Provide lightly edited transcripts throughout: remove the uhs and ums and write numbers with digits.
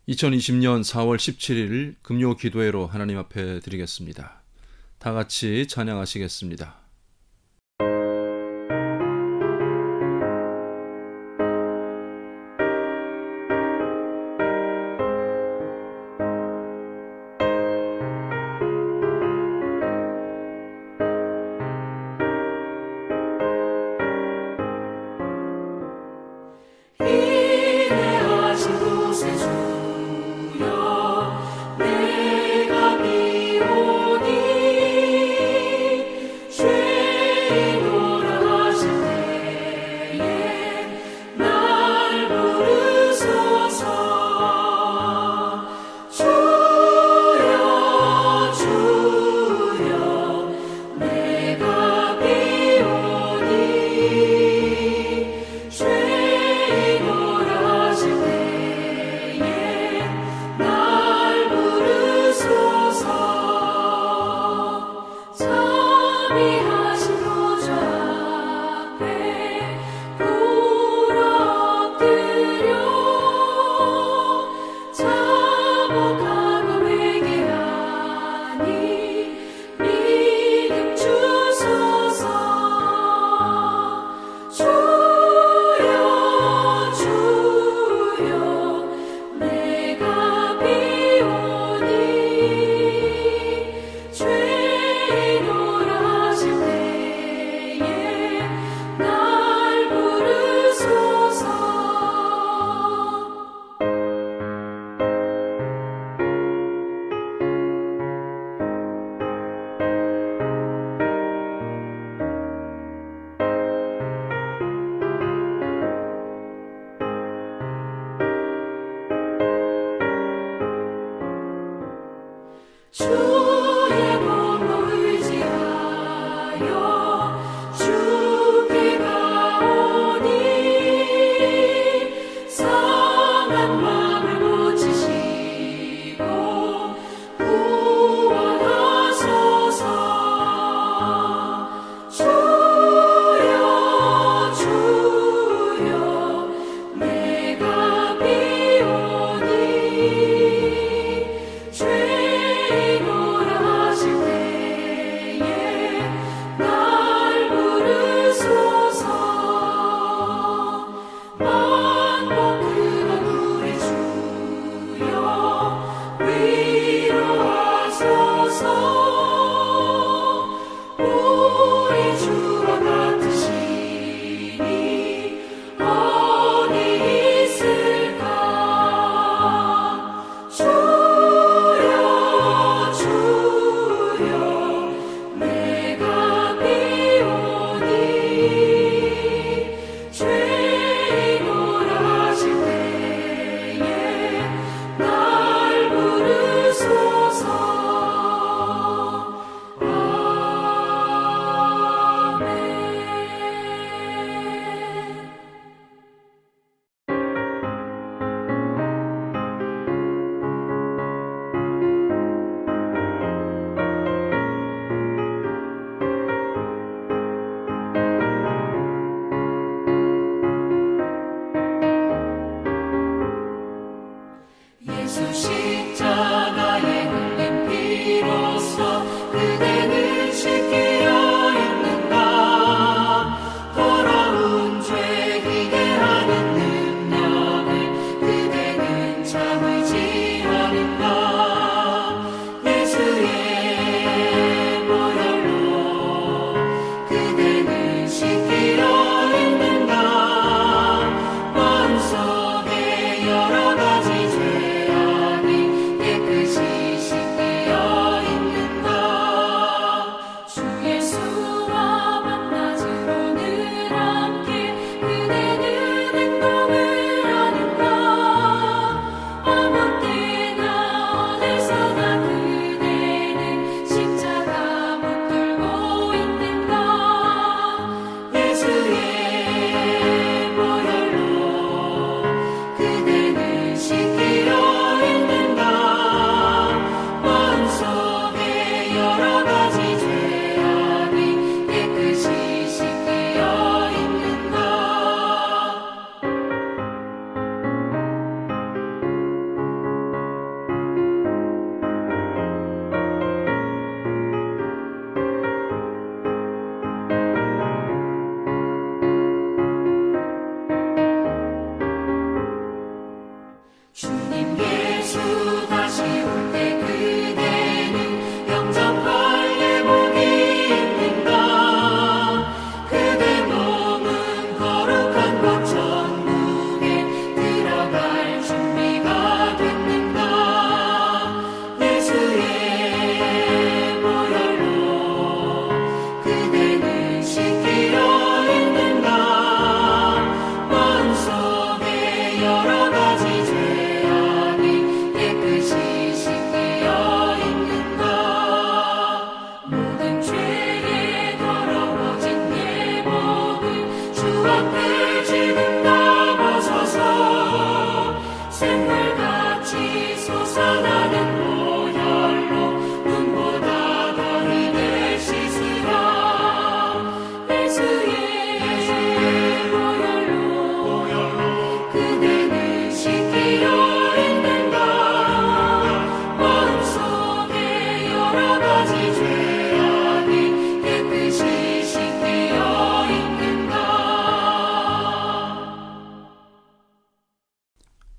2020년 4월 17일 금요 기도회로 하나님 앞에 드리겠습니다. 다 같이 찬양하시겠습니다.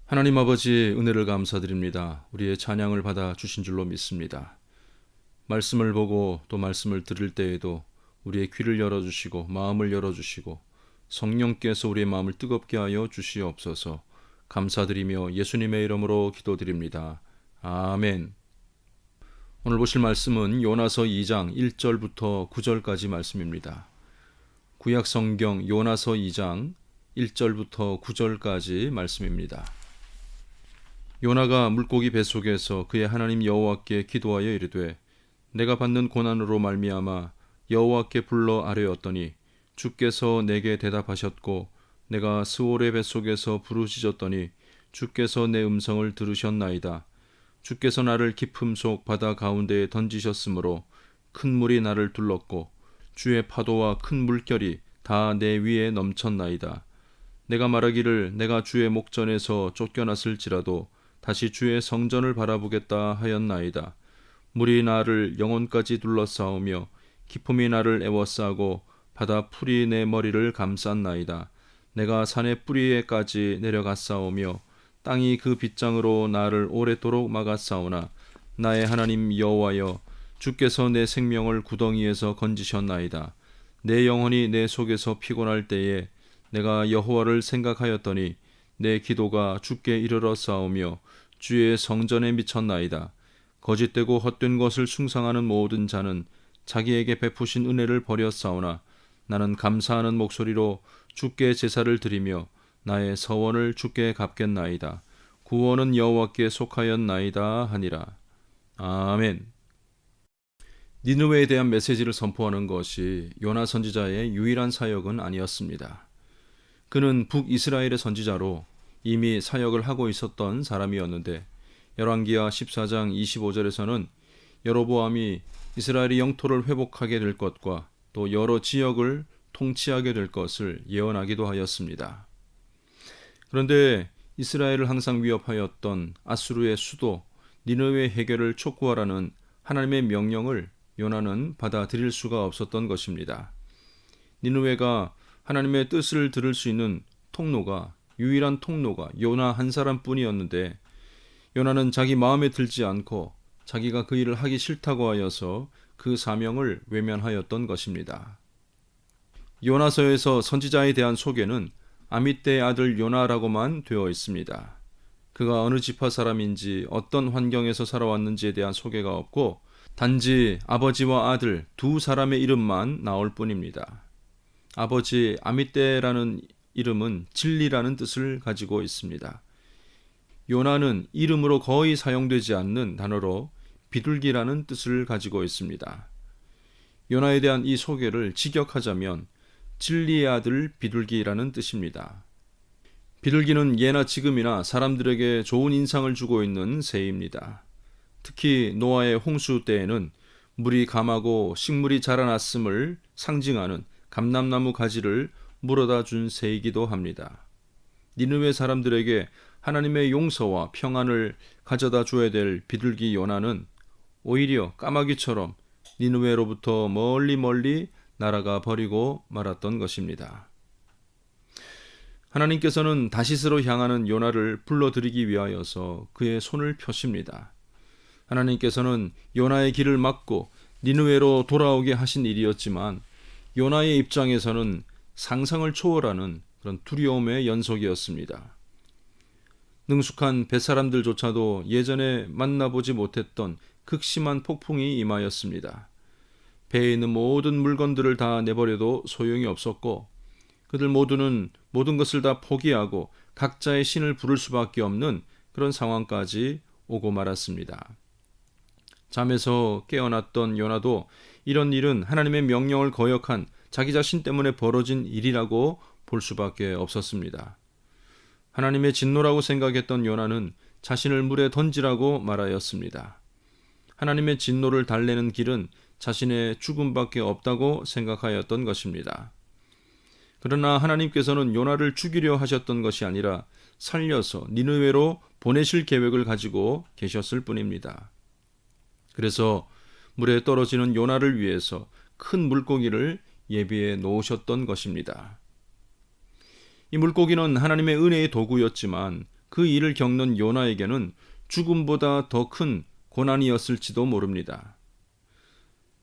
하나님 아버지, 은혜를 감사드립니다. 우리의 찬양을 받아 주신 줄로 믿습니다. 말씀을 보고 또 말씀을 들을 때에도 우리의 귀를 열어주시고 마음을 열어주시고 성령께서 우리의 마음을 뜨겁게 하여 주시옵소서. 감사드리며 예수님의 이름으로 기도드립니다. 아멘. 오늘 보실 말씀은 요나서 2장 1절부터 9절까지 말씀입니다. 구약 성경 요나서 2장 1절부터 9절까지 말씀입니다. 요나가 물고기 뱃속에서 그의 하나님 여호와께 기도하여 이르되 내가 받는 고난으로 말미암아 여호와께 불러 아뢰었더니 주께서 내게 대답하셨고 내가 스올의 뱃속에서 부르짖었더니 주께서 내 음성을 들으셨나이다. 주께서 나를 깊음 속 바다 가운데에 던지셨으므로 큰 물이 나를 둘렀고 주의 파도와 큰 물결이 다 내 위에 넘쳤나이다. 내가 말하기를 내가 주의 목전에서 쫓겨났을지라도 다시 주의 성전을 바라보겠다 하였나이다. 물이 나를 영혼까지 둘러싸우며 기품이 나를 애워싸고 바다 풀이 내 머리를 감쌌나이다. 내가 산의 뿌리에까지 내려갔사오며 땅이 그 빗장으로 나를 오랫도록 막았사오나 나의 하나님 여호와여 주께서 내 생명을 구덩이에서 건지셨나이다. 내 영혼이 내 속에서 피곤할 때에 내가 여호와를 생각하였더니 내 기도가 주께 이르러 싸우며 주의 성전에 미쳤나이다. 거짓되고 헛된 것을 숭상하는 모든 자는 자기에게 베푸신 은혜를 버렸사오나 나는 감사하는 목소리로 주께 제사를 드리며 나의 서원을 주께 갚겠나이다. 구원은 여호와께 속하였나이다 하니라. 아멘. 니느웨에 대한 메시지를 선포하는 것이 요나 선지자의 유일한 사역은 아니었습니다. 그는 북이스라엘의 선지자로 이미 사역을 하고 있었던 사람이었는데 열왕기하 14장 25절에서는 여로보암이 이스라엘의 영토를 회복하게 될 것과 또 여러 지역을 통치하게 될 것을 예언하기도 하였습니다. 그런데 이스라엘을 항상 위협하였던 아수르의 수도 니느웨 해결을 촉구하라는 하나님의 명령을 요나는 받아들일 수가 없었던 것입니다. 니느웨가 하나님의 뜻을 들을 수 있는 유일한 통로가 요나 한 사람뿐이었는데 요나는 자기 마음에 들지 않고 자기가 그 일을 하기 싫다고 하여서 그 사명을 외면하였던 것입니다. 요나서에서 선지자에 대한 소개는 아미떼의 아들 요나라고만 되어 있습니다. 그가 어느 지파 사람인지 어떤 환경에서 살아왔는지에 대한 소개가 없고 단지 아버지와 아들 두 사람의 이름만 나올 뿐입니다. 아버지 아미떼라는 이름은 진리라는 뜻을 가지고 있습니다. 요나는 이름으로 거의 사용되지 않는 단어로 비둘기라는 뜻을 가지고 있습니다. 요나에 대한 이 소개를 직역하자면 진리의 아들 비둘기라는 뜻입니다. 비둘기는 예나 지금이나 사람들에게 좋은 인상을 주고 있는 새입니다. 특히 노아의 홍수 때에는 물이 감하고 식물이 자라났음을 상징하는 감람나무 가지를 물어다 준 새이기도 합니다. 니느웨 사람들에게 하나님의 용서와 평안을 가져다 줘야 될 비둘기 요나는 오히려 까마귀처럼 니느웨로부터 멀리 날아가 버리고 말았던 것입니다. 하나님께서는 다시스로 향하는 요나를 불러들이기 위하여서 그의 손을 펴십니다. 하나님께서는 요나의 길을 막고 니느웨로 돌아오게 하신 일이었지만 요나의 입장에서는 상상을 초월하는 그런 두려움의 연속이었습니다. 능숙한 뱃사람들조차도 예전에 만나보지 못했던 극심한 폭풍이 임하였습니다. 배에 있는 모든 물건들을 다 내버려도 소용이 없었고 그들 모두는 모든 것을 다 포기하고 각자의 신을 부를 수밖에 없는 그런 상황까지 오고 말았습니다. 잠에서 깨어났던 요나도 이런 일은 하나님의 명령을 거역한 자기 자신 때문에 벌어진 일이라고 볼 수밖에 없었습니다. 하나님의 진노라고 생각했던 요나는 자신을 물에 던지라고 말하였습니다. 하나님의 진노를 달래는 길은 자신의 죽음밖에 없다고 생각하였던 것입니다. 그러나 하나님께서는 요나를 죽이려 하셨던 것이 아니라 살려서 니느웨로 보내실 계획을 가지고 계셨을 뿐입니다. 그래서 물에 떨어지는 요나를 위해서 큰 물고기를 예비해 놓으셨던 것입니다. 이 물고기는 하나님의 은혜의 도구였지만 그 일을 겪는 요나에게는 죽음보다 더 큰 고난이었을지도 모릅니다.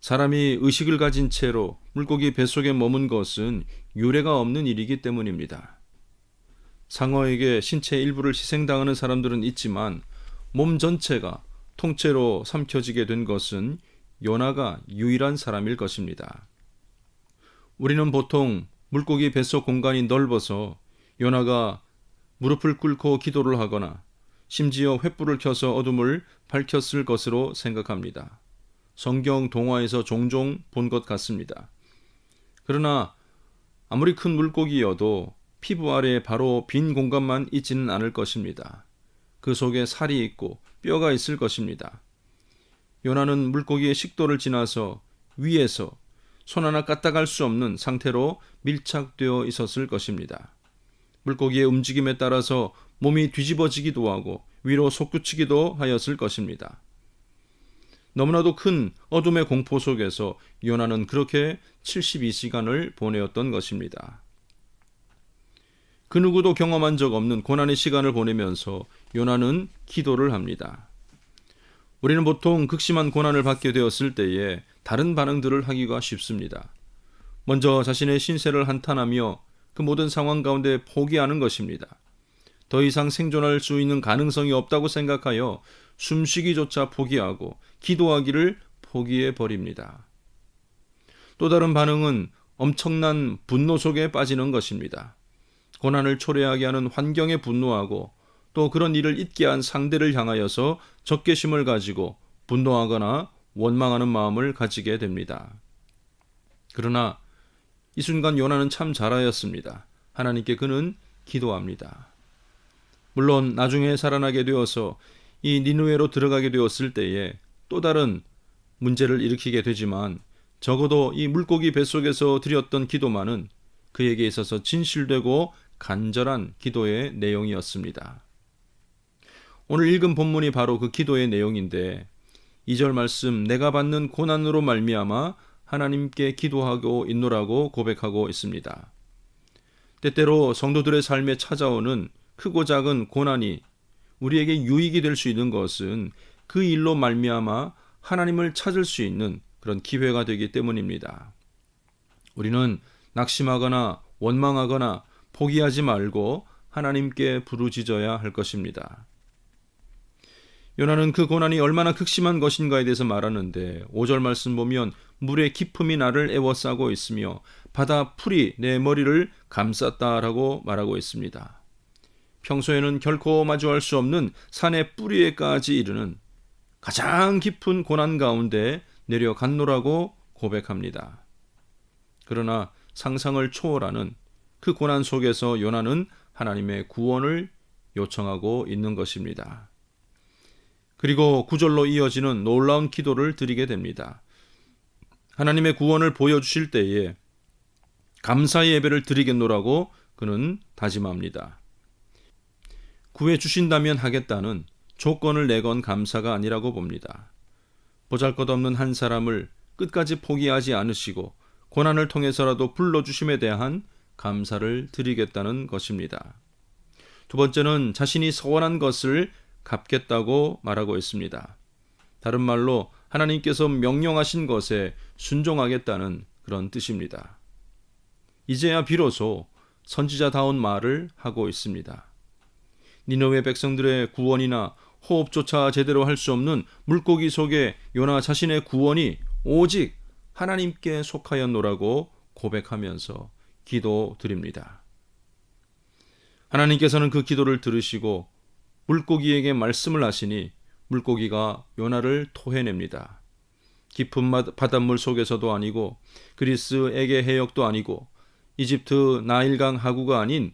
사람이 의식을 가진 채로 물고기 뱃속에 머문 것은 유례가 없는 일이기 때문입니다. 상어에게 신체 일부를 희생당하는 사람들은 있지만 몸 전체가 통째로 삼켜지게 된 것은 요나가 유일한 사람일 것입니다. 우리는 보통 물고기 뱃속 공간이 넓어서 요나가 무릎을 꿇고 기도를 하거나 심지어 횃불을 켜서 어둠을 밝혔을 것으로 생각합니다. 성경 동화에서 종종 본 것 같습니다. 그러나 아무리 큰 물고기여도 피부 아래에 바로 빈 공간만 있지는 않을 것입니다. 그 속에 살이 있고 뼈가 있을 것입니다. 요나는 물고기의 식도를 지나서 위에서 손 하나 까딱할 수 없는 상태로 밀착되어 있었을 것입니다. 물고기의 움직임에 따라서 몸이 뒤집어지기도 하고 위로 솟구치기도 하였을 것입니다. 너무나도 큰 어둠의 공포 속에서 요나는 그렇게 72시간을 보내었던 것입니다. 그 누구도 경험한 적 없는 고난의 시간을 보내면서 요나는 기도를 합니다. 우리는 보통 극심한 고난을 받게 되었을 때에 다른 반응들을 하기가 쉽습니다. 먼저 자신의 신세를 한탄하며 그 모든 상황 가운데 포기하는 것입니다. 더 이상 생존할 수 있는 가능성이 없다고 생각하여 숨쉬기조차 포기하고 기도하기를 포기해 버립니다. 또 다른 반응은 엄청난 분노 속에 빠지는 것입니다. 고난을 초래하게 하는 환경에 분노하고 또 그런 일을 잊게 한 상대를 향하여서 적개심을 가지고 분노하거나 원망하는 마음을 가지게 됩니다. 그러나 이 순간 요나는 참 잘하였습니다. 하나님께 그는 기도합니다. 물론 나중에 살아나게 되어서 이 니느웨로 들어가게 되었을 때에 또 다른 문제를 일으키게 되지만 적어도 이 물고기 뱃속에서 드렸던 기도만은 그에게 있어서 진실되고 간절한 기도의 내용이었습니다. 오늘 읽은 본문이 바로 그 기도의 내용인데 2절 말씀 내가 받는 고난으로 말미암아 하나님께 기도하고 있노라고 고백하고 있습니다. 때때로 성도들의 삶에 찾아오는 크고 작은 고난이 우리에게 유익이 될 수 있는 것은 그 일로 말미암아 하나님을 찾을 수 있는 그런 기회가 되기 때문입니다. 우리는 낙심하거나 원망하거나 포기하지 말고 하나님께 부르짖어야 할 것입니다. 요나는 그 고난이 얼마나 극심한 것인가에 대해서 말하는데 5절 말씀 보면 물의 깊음이 나를 에워싸고 있으며 바다 풀이 내 머리를 감쌌다라고 말하고 있습니다. 평소에는 결코 마주할 수 없는 산의 뿌리에까지 이르는 가장 깊은 고난 가운데 내려갔노라고 고백합니다. 그러나 상상을 초월하는 그 고난 속에서 요나는 하나님의 구원을 요청하고 있는 것입니다. 그리고 9절로 이어지는 놀라운 기도를 드리게 됩니다. 하나님의 구원을 보여주실 때에 감사의 예배를 드리겠노라고 그는 다짐합니다. 구해주신다면 하겠다는 조건을 내건 감사가 아니라고 봅니다. 보잘것없는 한 사람을 끝까지 포기하지 않으시고 고난을 통해서라도 불러주심에 대한 감사를 드리겠다는 것입니다. 두 번째는 자신이 서원한 것을 갚겠다고 말하고 있습니다. 다른 말로 하나님께서 명령하신 것에 순종하겠다는 그런 뜻입니다. 이제야 비로소 선지자다운 말을 하고 있습니다. 니느웨 백성들의 구원이나 호흡조차 제대로 할 수 없는 물고기 속에 요나 자신의 구원이 오직 하나님께 속하였노라고 고백하면서 기도드립니다. 하나님께서는 그 기도를 들으시고 물고기에게 말씀을 하시니 물고기가 요나를 토해냅니다. 깊은 바닷물 속에서도 아니고 그리스 에게 해역도 아니고 이집트 나일강 하구가 아닌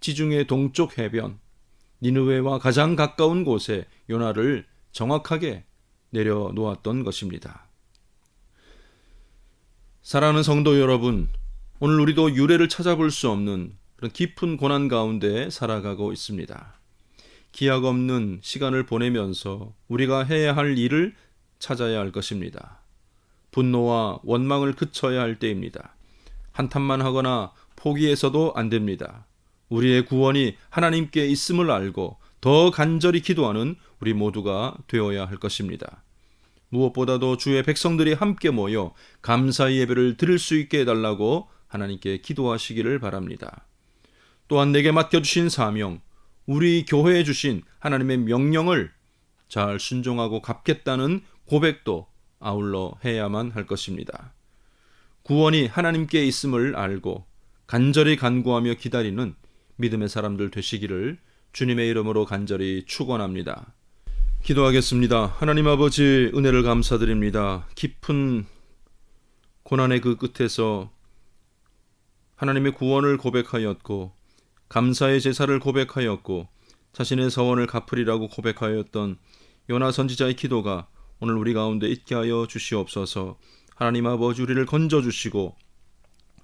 지중해 동쪽 해변 니느웨와 가장 가까운 곳에 요나를 정확하게 내려놓았던 것입니다. 사랑하는 성도 여러분, 오늘 우리도 유례를 찾아볼 수 없는 그런 깊은 고난 가운데 살아가고 있습니다. 기약 없는 시간을 보내면서 우리가 해야 할 일을 찾아야 할 것입니다. 분노와 원망을 그쳐야 할 때입니다. 한탄만 하거나 포기해서도 안 됩니다. 우리의 구원이 하나님께 있음을 알고 더 간절히 기도하는 우리 모두가 되어야 할 것입니다. 무엇보다도 주의 백성들이 함께 모여 감사의 예배를 드릴 수 있게 해달라고 하나님께 기도하시기를 바랍니다. 또한 내게 맡겨주신 사명, 우리 교회에 주신 하나님의 명령을 잘 순종하고 갚겠다는 고백도 아울러 해야만 할 것입니다. 구원이 하나님께 있음을 알고 간절히 간구하며 기다리는 믿음의 사람들 되시기를 주님의 이름으로 간절히 축원합니다. 기도하겠습니다. 하나님 아버지, 은혜를 감사드립니다. 깊은 고난의 그 끝에서 하나님의 구원을 고백하였고 감사의 제사를 고백하였고 자신의 서원을 갚으리라고 고백하였던 요나 선지자의 기도가 오늘 우리 가운데 있게 하여 주시옵소서. 하나님 아버지, 우리를 건져주시고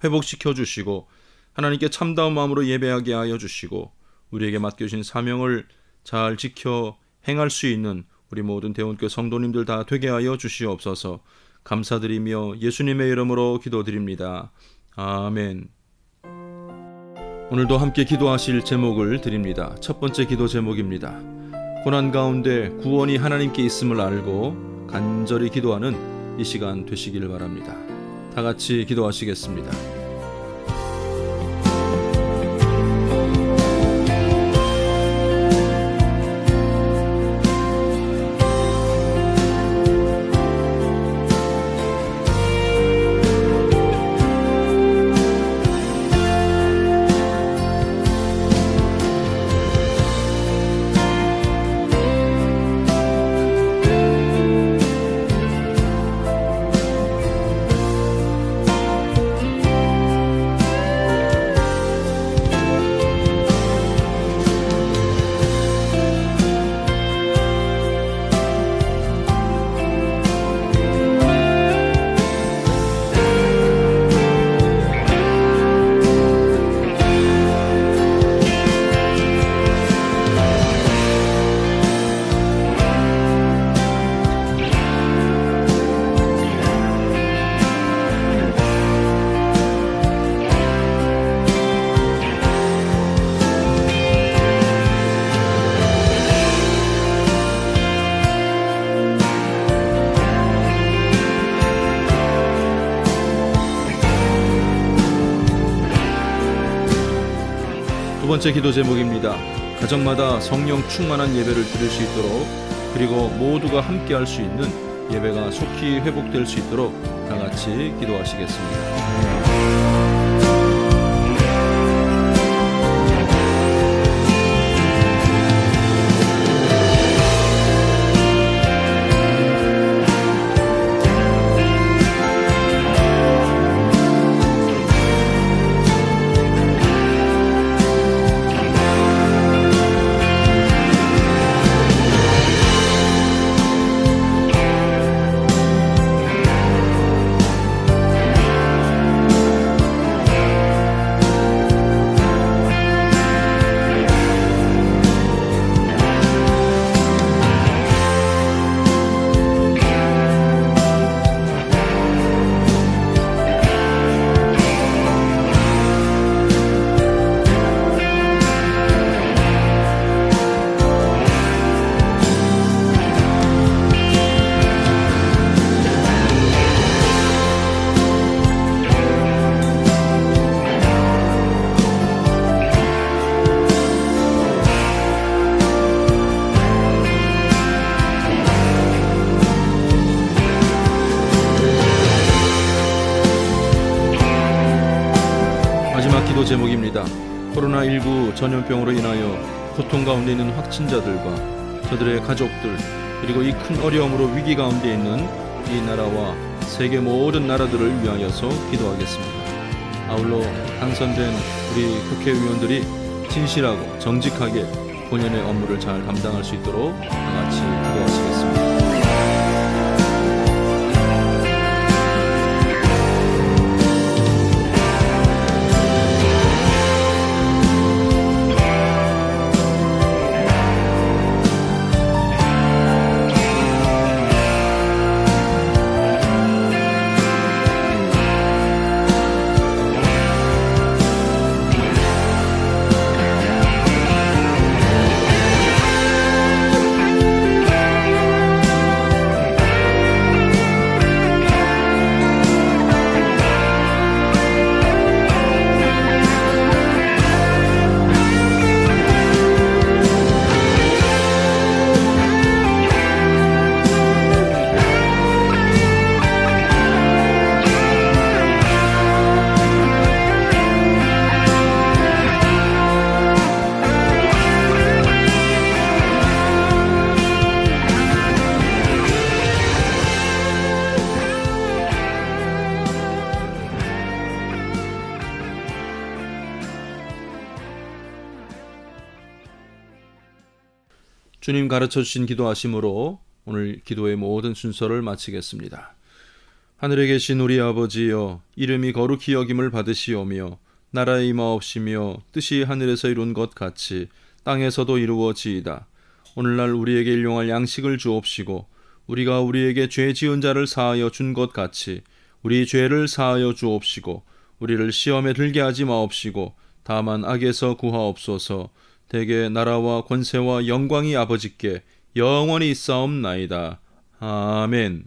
회복시켜 주시고 하나님께 참다운 마음으로 예배하게 하여 주시고 우리에게 맡겨주신 사명을 잘 지켜 행할 수 있는 우리 모든 대원교회 성도님들 다 되게 하여 주시옵소서. 감사드리며 예수님의 이름으로 기도드립니다. 아멘. 오늘도 함께 기도하실 제목을 드립니다. 첫 번째 기도 제목입니다. 고난 가운데 구원이 하나님께 있음을 알고 간절히 기도하는 이 시간 되시기를 바랍니다. 다 같이 기도하시겠습니다. 두 번째 기도 제목입니다. 가정마다 성령 충만한 예배를 드릴 수 있도록 그리고 모두가 함께 할 수 있는 예배가 속히 회복될 수 있도록 다 같이 기도하시겠습니다. 기도 제목입니다. 코로나19 전염병으로 인하여 고통 가운데 있는 확진자들과 저들의 가족들 그리고 이 큰 어려움으로 위기 가운데 있는 이 나라와 세계 모든 나라들을 위하여서 기도하겠습니다. 아울러 당선된 우리 국회의원들이 진실하고 정직하게 본연의 업무를 잘 감당할 수 있도록 다 같이 기도하시겠습니다. 주님 가르쳐 주신 기도하심으로 오늘 기도의 모든 순서를 마치겠습니다. 하늘에 계신 우리 아버지여, 이름이 거룩히 여김을 받으시오며 나라의 임하옵시며 뜻이 하늘에서 이룬 것 같이 땅에서도 이루어지이다. 오늘날 우리에게 일용할 양식을 주옵시고 우리가 우리에게 죄 지은 자를 사하여 준 것 같이 우리 죄를 사하여 주옵시고 우리를 시험에 들게 하지 마옵시고 다만 악에서 구하옵소서. 대개 나라와 권세와 영광이 아버지께 영원히 있사옵나이다. 아멘.